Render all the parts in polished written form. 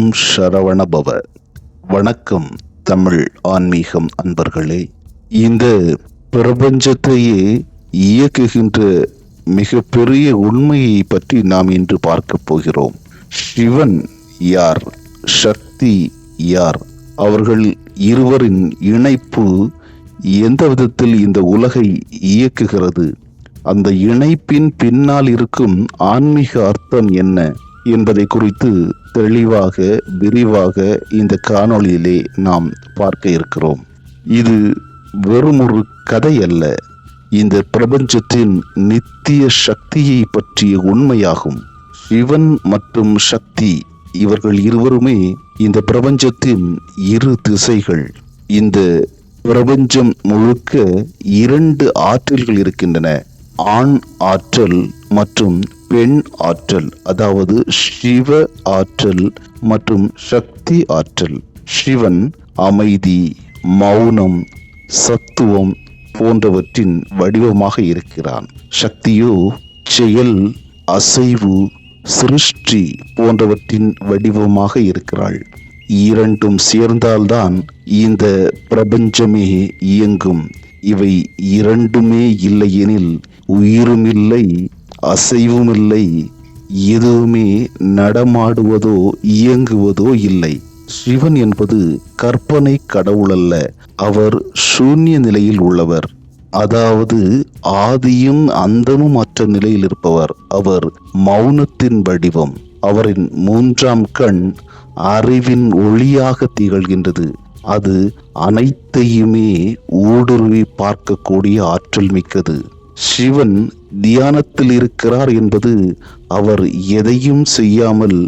ஓம் சரவணபவ. வணக்கம் தமிழ் ஆன்மீகம் அன்பர்களே. இந்த பிரபஞ்சத்தையே இயக்குகின்ற மிக பெரிய உண்மையை பற்றி நாம் இன்று பார்க்க போகிறோம். சிவன் யார், சக்தி யார், அவர்கள் இருவரின் இணைப்பு எந்த விதத்தில் இந்த உலகை இயக்குகிறது, அந்த இணைப்பின் பின்னால் இருக்கும் ஆன்மீக அர்த்தம் என்ன என்பதை குறித்து தெளிவாக விரிவாக இந்த காணொளியிலே நாம் பார்க்க இருக்கிறோம். இது வெறும் ஒரு கதை அல்ல, இந்த பிரபஞ்சத்தின் நித்திய சக்தியை பற்றிய உண்மையாகும். சிவன் மற்றும் சக்தி இவர்கள் இருவருமே இந்த பிரபஞ்சத்தின் இரு திசைகள். இந்த பிரபஞ்சம் முழுக்க இரண்டு ஆற்றல்கள் இருக்கின்றன, ஆண் ஆற்றல் மற்றும் பெண் ஆற்றல், அதாவது சிவ ஆற்றல் மற்றும் சக்தி ஆற்றல். சிவன் அமைதி, மௌனம், சத்துவம் போன்றவற்றின் வடிவமாக இருக்கிறான். சக்தியோ செயல், அசைவு, சிருஷ்டி போன்றவற்றின் வடிவமாக இருக்கிறாள். இரண்டும் சேர்ந்தால்தான் இந்த பிரபஞ்சமே இயங்கும். இவை இரண்டுமே இல்லையெனில் உயிரும் இல்லை, அசைவும் இல்லை, எதுவுமே நடமாடுவதோ இயங்குவதோ இல்லை. சிவன் என்பது கற்பனை கடவுள் அல்ல, அவர் சூன்ய நிலையில் உள்ளவர், அதாவது ஆதியும் அந்தமும் அற்ற நிலையில் இருப்பவர். அவர் மௌனத்தின் வடிவம். அவரின் மூன்றாம் கண் அறிவின் ஒளியாக திகழ்கின்றது. அது அனைத்தையுமே ஊடுருவி பார்க்கக்கூடிய ஆற்றல் மிக்கது. சிவன் தியானத்தில் இருக்கிறார் என்பது அவர் எதையும் செய்யாமல்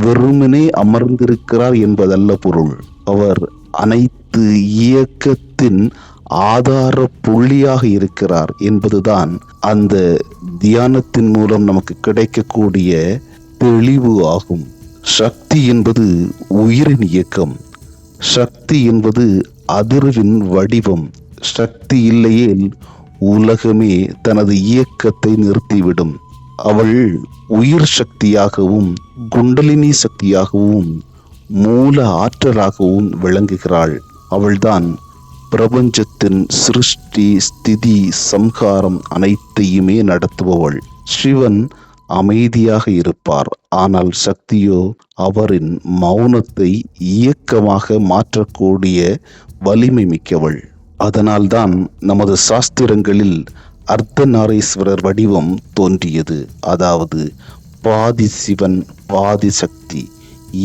வெறுமனே அமர்ந்திருக்கிறார் என்பதல்ல பொருள். அவர் அனைத்து இயக்கத்தின் ஆதார புள்ளியாக இருக்கிறார் என்பதுதான் அந்த தியானத்தின் மூலம் நமக்கு கிடைக்கக்கூடிய தெளிவு ஆகும். சக்தி என்பது உயிரின் இயக்கம். சக்தி என்பது அதிர்வின் வடிவம். சக்தி இல்லையேல் உலகமே தனது இயக்கத்தை நிறுத்திவிடும். அவள் உயிர் சக்தியாகவும் குண்டலினி சக்தியாகவும் மூல ஆற்றலாகவும் விளங்குகிறாள். அவள்தான் பிரபஞ்சத்தின் சிருஷ்டி, ஸ்திதி, சம்ஹாரம் அனைத்தையுமே நடத்துபவள். சிவன் அமைதியாக இருப்பார், ஆனால் சக்தியோ அவரின் மௌனத்தை இயக்கமாக மாற்றக்கூடிய வலிமை மிக்கவள். அதனால்தான் நமது சாஸ்திரங்களில் அர்த்தநாரீஸ்வரர் வடிவம் தோன்றியது. அதாவது பாதி சிவன் பாதி சக்தி,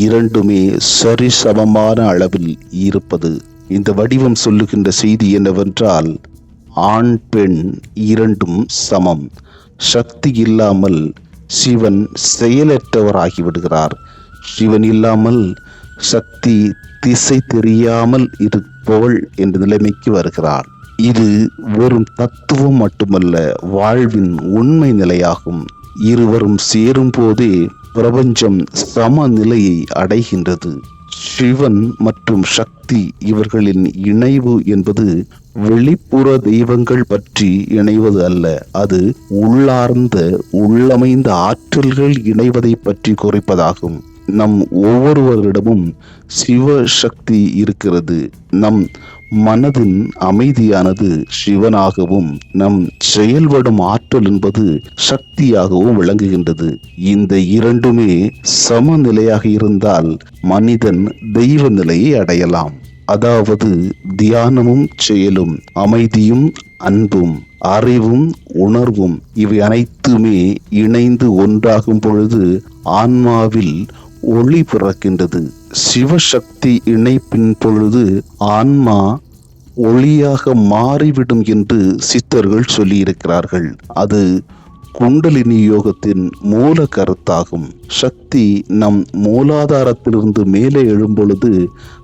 இரண்டுமே சரிசமமான அளவில் இருப்பது. இந்த வடிவம் சொல்லுகின்ற செய்தி என்னவென்றால், ஆண் பெண் இரண்டும் சமம். சக்தி இல்லாமல் சிவன் செயலற்றவராகிவிடுகிறார். சிவன் இல்லாமல் சக்தி திசை தெரியாமல் இருப்பவள் என்ற நிலைமைக்கு வருகிறார். இது வெறும் தத்துவம் மட்டுமல்ல, வாழ்வின் உண்மை நிலையாகும். இருவரும் சேரும் போதே பிரபஞ்சம் சமநிலையை அடைகின்றது. சிவன் மற்றும் சக்தி இவர்களின் இணைவு என்பது வெளிப்புற தெய்வங்கள் பற்றி இணைவது அல்ல, அது உள்ளார்ந்த உள்ளமைந்த ஆற்றல்கள் இணைவதை பற்றி குறிப்பதாகும். நம் ஒவ்வொருவரிடமும் சிவ சக்தி இருக்கிறது. நம் மனதின் அமைதியானது சிவனாகவும், நம் செயல்படும் ஆற்றல் என்பது சக்தியாகவும் விளங்குகின்றது. இந்த இரண்டுமே சமநிலையாக இருந்தால் மனிதன் தெய்வ நிலையை அடையலாம். அதாவது தியானமும் செயலும், அமைதியும் அன்பும், அறிவும் உணர்வும் இவை அனைத்துமே இணைந்து ஒன்றாகும் பொழுது ஆன்மாவில் ஒளி பிறக்கின்றது. சிவசக்தி இணைப்பின் பொழுது ஆன்மா ஒளியாக மாறிவிடும் என்று சித்தர்கள் சொல்லியிருக்கிறார்கள். அது குண்டலினி யோகத்தின் மூல கருத்தாகும். சக்தி நம் மூலாதாரத்திலிருந்து மேலே எழும்பொழுது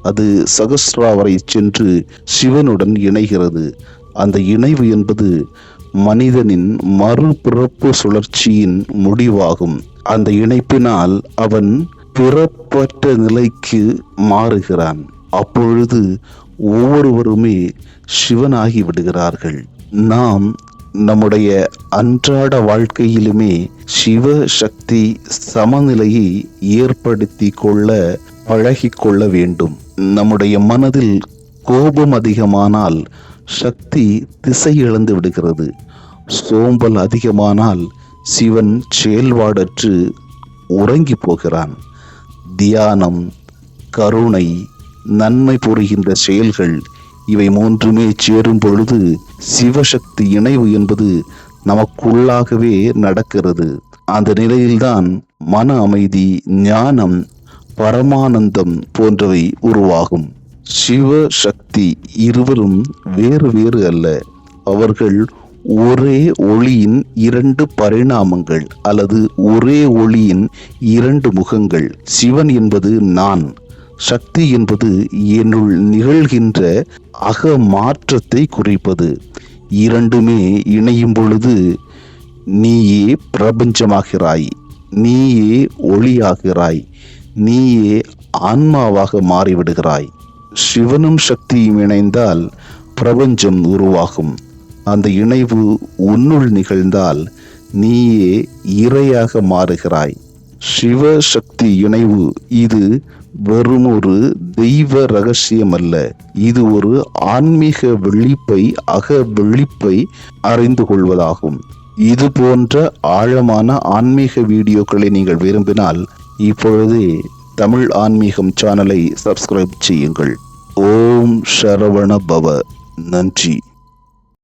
அது சகஸ்ராவரை சென்று சிவனுடன் இணைகிறது. அந்த இணைவு என்பது மனிதனின் மறுபிறப்பு சுழற்சியின் முடிவாகும். அந்த இணைப்பினால் அவன் பிறப்பற்ற நிலைக்கு மாறுகிறான். அப்பொழுது ஒவ்வொருவருமே சிவனாகி விடுகிறார்கள். நாம் நம்முடைய அன்றாட வாழ்க்கையிலுமே சிவ சக்தி சமநிலையை ஏற்படுத்தி கொள்ள பழகிக்கொள்ள வேண்டும். நம்முடைய மனதில் கோபம் அதிகமானால் சக்தி திசை இழந்து விடுகிறது. சோம்பல் அதிகமானால் சிவன் செயல்பாடற்று உறங்கி போகிறான். தியானம், கருணை, நன்மை புரிகின்ற செயல்கள் இவை மூன்றுமே சேரும் பொழுது சிவசக்தி இணைவு என்பது நமக்குள்ளாகவே நடக்கிறது. அந்த நிலையில்தான் மன அமைதி, ஞானம், பரமானந்தம் போன்றவை உருவாகும். சிவ சக்தி இருவரும் வேறு வேறு அல்ல. அவர்கள் ஒரே ஒளியின் இரண்டு பரிணாமங்கள் அல்லது ஒரே ஒளியின் இரண்டு முகங்கள். சிவன் என்பது நான், சக்தி என்பது என்னுள் நிகழ்கின்ற அக மாற்றத்தை குறிப்பது. இரண்டுமே இணையும் பொழுது நீயே பிரபஞ்சமாகிறாய், நீயே ஒளியாகிறாய், நீயே ஆன்மாவாக மாறிவிடுகிறாய். சிவனும் சக்தியும் இணைந்தால் பிரபஞ்சம் உருவாகும். அந்த இணைவு உன்னுள் நிகழ்ந்தால் நீயே இறையாக மாறுகிறாய். சிவ சக்தி இணைவு இது வெறும் ஒரு தெய்வ ரகசியம் அல்ல. இது ஒரு ஆன்மீக விழிப்பை, அக விழிப்பை அறிந்து கொள்வதாகும். இது போன்ற ஆழமான ஆன்மீக வீடியோக்களை நீங்கள் விரும்பினால் இப்பொழுதே தமிழ் ஆன்மீகம் சேனலை சப்ஸ்கிரைப் செய்யுங்கள். ஓம் சரவண பவ. நன்றி.